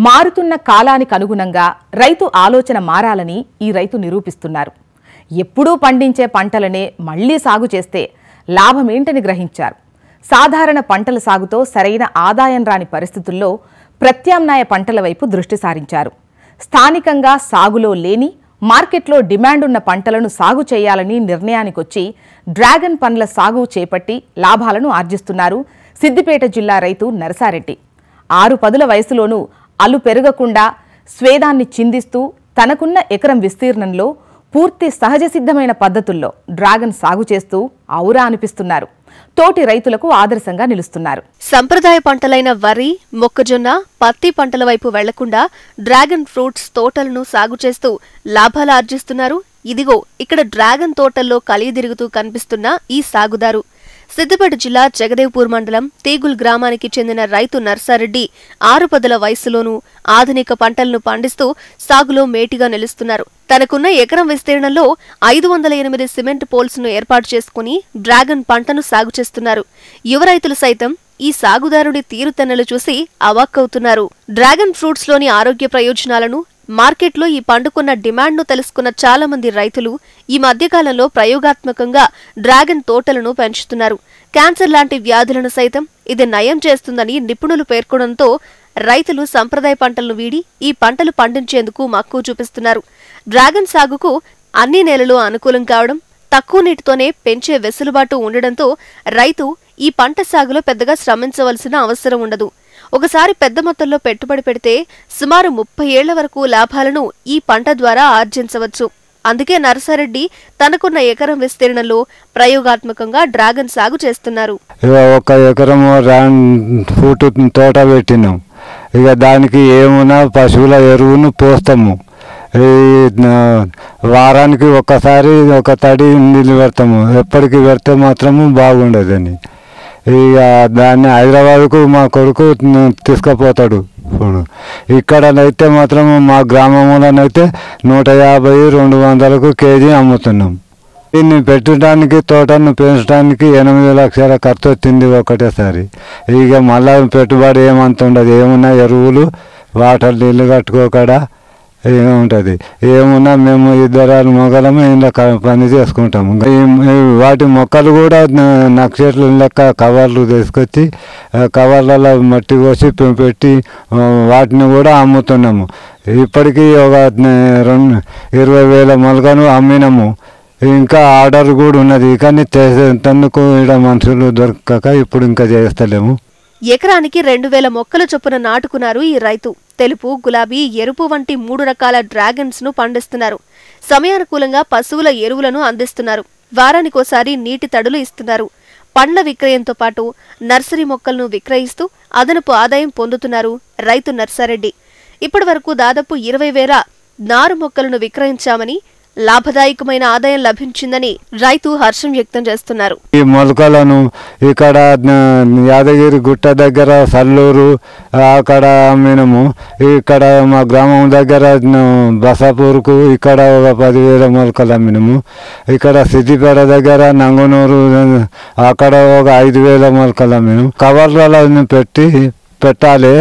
మారుతున్న కాలానికి అనుగుణంగా రైతు ఆలోచన మారాలని ఈ రైతు నిరూపిస్తున్నారు. ఎప్పుడూ పండించే పంటలనే మళ్లీ సాగు చేస్తే లాభమేంటని గ్రహించారు. సాధారణ పంటల సాగుతో సరైన ఆదాయం రాని పరిస్థితుల్లో ప్రత్యామ్నాయ పంటల వైపు దృష్టి సారించారు. స్థానికంగా సాగులో లేని మార్కెట్లో డిమాండ్ ఉన్న పంటలను సాగు చేయాలని నిర్ణయానికొచ్చి డ్రాగన్ పండ్ల సాగు చేపట్టి లాభాలను ఆర్జిస్తున్నారు సిద్దిపేట జిల్లా రైతు నరసారెడ్డి. 6 పదుల వయసులోనూ అల్లు పెరగకుండా స్వేదాన్ని చిందిస్తూ తనకున్న ఎకరం విస్తీర్ణంలో పూర్తి సహజ సిద్ధమైన పద్ధతుల్లో డ్రాగన్ సాగు చేస్తూ ఔరా అనిపిస్తున్నారు. తోటి రైతులకు ఆదర్శంగా నిలుస్తున్నారు. సంప్రదాయ పంటలైన వరి, మొక్కజొన్న, పత్తి పంటల వైపు వెళ్లకుండా డ్రాగన్ ఫ్రూట్స్ తోటలను సాగు చేస్తూ లాభాలు ఆర్జిస్తున్నారు. ఇదిగో ఇక్కడ డ్రాగన్ తోటల్లో కలియదిరుగుతూ కనిపిస్తున్న ఈ సాగుదారు సిద్దిపేట జిల్లా జగదేవ్పూర్ మండలం తీగుల్ గ్రామానికి చెందిన రైతు నర్సారెడ్డి 6 పదుల వయసులోనూ ఆధునిక పంటలను పండిస్తూ సాగులో మేటిగా నిలుస్తున్నారు. తనకున్న ఎకరం విస్తీర్ణంలో 508 సిమెంట్ పోల్స్ ను ఏర్పాటు చేసుకుని డ్రాగన్ పంటను సాగు చేస్తున్నారు. యువ రైతులు సైతం ఈ సాగుదారుడి తీరుతెన్నలు చూసి అవాక్కవుతున్నారు. డ్రాగన్ ఫ్రూట్స్ లోని ఆరోగ్య ప్రయోజనాలను, మార్కెట్లో ఈ పండుకున్న డిమాండ్ను తెలుసుకున్న చాలా మంది రైతులు ఈ మధ్యకాలంలో ప్రయోగాత్మకంగా డ్రాగన్ తోటలను పెంచుతున్నారు. క్యాన్సర్ లాంటి వ్యాధులను సైతం ఇది నయం చేస్తుందని నిపుణులు పేర్కొనడంతో రైతులు సంప్రదాయ పంటలను వీడి ఈ పంటలు పండించేందుకు మక్కువ చూపిస్తున్నారు. డ్రాగన్ సాగుకు అన్ని నేలలు అనుకూలం కావడం, తక్కువ నీటితోనే పెంచే వెసులుబాటు ఉండడంతో రైతు ఈ పంట సాగులో పెద్దగా శ్రమించవలసిన అవసరం ఉండదు. ఒకసారి పెద్ద మొత్తంలో పెట్టుబడి పెడితే సుమారు 30 ఏళ్ల వరకు లాభాలను ఈ పంట ద్వారా ఆర్జించవచ్చు. అందుకే నరసారెడ్డి తనకున్న ఎకరం విస్తీర్ణంలో ప్రయోగాత్మకంగా డ్రాగన్ సాగు చేస్తున్నారు. 1 ఎకరం ఫ్రూట్ తోట పెట్టినాం. ఇక దానికి ఏమున్నా పశువుల ఎరువును పోస్తాము. వారానికి ఒకసారి ఒక తడి నీళ్ళు పెడతాము. ఎప్పటికి పెడితే మాత్రము బాగుండదని ఇక దాన్ని హైదరాబాద్కు మా కొడుకు తీసుకుపోతాడు. ఇప్పుడు ఇక్కడనైతే మాత్రము మా గ్రామంలోనైతే 150-200 కేజీ అమ్ముతున్నాం. దీన్ని పెట్టడానికి తోటను పెంచడానికి 8 లక్షల ఖర్చు వచ్చింది ఒకటేసారి. ఇక మళ్ళీ పెట్టుబడి ఏమంత ఉండదు. ఏమున్నా ఎరువులు, వాటర్ నీళ్ళు కట్టుకోకడా ఏముంటుంది. ఏమున్నా మేము 2 మొగలము ఇలా పని చేసుకుంటాము. వాటి మొక్కలు కూడా నక్షత్రాలు లెక్క కవర్లు తీసుకొచ్చి కవర్లలో మట్టి పోసి పెట్టి వాటిని కూడా అమ్ముతున్నాము. ఇప్పటికీ ఒక 20,000 మొలకను అమ్మినాము. ఇంకా ఆర్డర్ కూడా ఉన్నది. కానీ చేసేందుకు ఇక్కడ మనుషులు దొరకక ఇప్పుడు ఇంకా చేస్తలేము. ఎకరానికి 2000 మొక్కల చొప్పున నాటుకున్నారు ఈ రైతు. తెలుపు, గులాబీ, ఎరుపు వంటి 3 రకాల డ్రాగన్స్ ను పండిస్తున్నారు. సమయానుకూలంగా పశువుల ఎరువులను అందిస్తున్నారు. వారానికోసారి నీటి తడులు ఇస్తున్నారు. పండ్ల విక్రయంతో పాటు నర్సరీ మొక్కలను విక్రయిస్తూ అదనపు ఆదాయం పొందుతున్నారు రైతు నర్సారెడ్డి. ఇప్పటి వరకు దాదాపు 20,000 నారు మొక్కలను విక్రయించామని, లాభదాయకమైన ఆదాయం లభించిందని రైతు హర్షం వ్యక్తం చేస్తున్నారు. ఈ మొలకలను ఇక్కడ యాదగిరి గుట్ట దగ్గర సల్లూరు అక్కడ అమ్మినము. ఇక్కడ మా గ్రామం దగ్గర బసాపూర్కు ఇక్కడ ఒక 10,000 మొలకలు అమ్మినము. ఇక్కడ సిద్దిపేట దగ్గర నంగనూరు అక్కడ ఒక 5,000 మొలకలు అమ్మినము. కవర్లలో పెట్టాలి.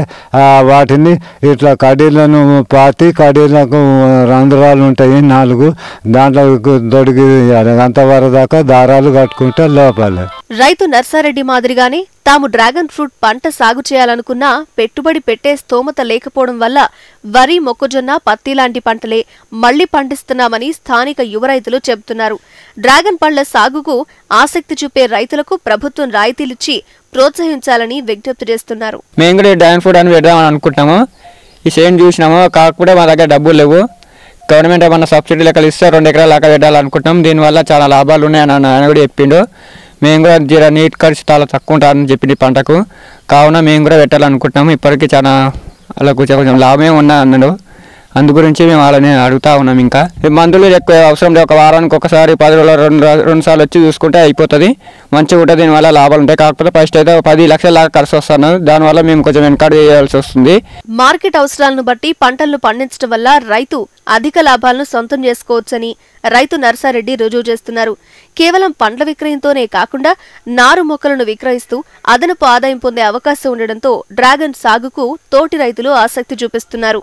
వాటిని ఇట్లా కడీలను పాతి కడీలకు రంధ్రాలు ఉంటాయి 4, దాంట్లో దొడికి అంతవరకు దాకా దారాలు కట్టుకుంటే లోపల. రైతు నర్సారెడ్డి మాదిరిగానే తాము డ్రాగన్ ఫ్రూట్ పంట సాగు చేయాలనుకున్నా పెట్టుబడి పెట్టే స్తోమత లేకపోవడం వల్ల వరి, మొక్కజొన్న, పత్తి లాంటి పంటలే మళ్లీ పండిస్తున్నామని స్థానిక యువ రైతులు చెబుతున్నారు. డ్రాగన్ పండ్ల సాగుకు ఆసక్తి చూపే రైతులకు ప్రభుత్వం రాయితీలిచ్చి ప్రోత్సహించాలని విజ్ఞప్తి చేస్తున్నారు. మేము కూడా డ్రాగన్ ఫ్రూట్ అని పెడదామని అనుకుంటాము. ఈ చేను చూసినాము, కాకపోతే మా దగ్గర డబ్బులు లేవు. గవర్నమెంట్ ఏమన్నా సబ్సిడీ లెక్కలు ఇస్తే 2 ఎకరాల దాకా పెట్టాలనుకుంటాం. దీనివల్ల చాలా లాభాలు ఉన్నాయని ఆయన కూడా చెప్పిండు. మేము కూడా జర నీటి ఖర్చు చాలా తక్కువ ఉంటుందని చెప్పింది పంటకు. కావున మేము కూడా పెట్టాలనుకుంటున్నాము. ఇప్పటికీ చాలా అలా కొంచెం లాభమే ఉన్నా అన్నాడు. అందు గురించి మేము వాళ్ళని అడుగుతా ఉన్నాం. ఇంకా మందులు ఎక్కువ అవసరం లేదు, ఒక వారానికి ఒకసారి 10 రోజులు రెండు సార్లు వచ్చి చూసుకుంటే అయిపోతుంది, మంచిగా ఉంటుంది. దీనివల్ల లాభాలు ఉంటాయి. కాకపోతే ఫస్ట్ అయితే 10 లక్షల దాకా ఖర్చు వస్తున్నారు, దానివల్ల మేము కొంచెం వెనకాడ చేయాల్సి వస్తుంది. మార్కెట్ అవసరాలను బట్టి పంటలను పండించడం వల్ల రైతు అధిక లాభాలను సొంతం చేసుకోవచ్చని రైతు నర్సారెడ్డి రుజువు చేస్తున్నారు. కేవలం పండ్ల విక్రయంతోనే కాకుండా నారు మొక్కలను విక్రయిస్తూ అదనపు ఆదాయం పొందే అవకాశం ఉండడంతో డ్రాగన్ సాగుకు తోటి రైతులు ఆసక్తి చూపిస్తున్నారు.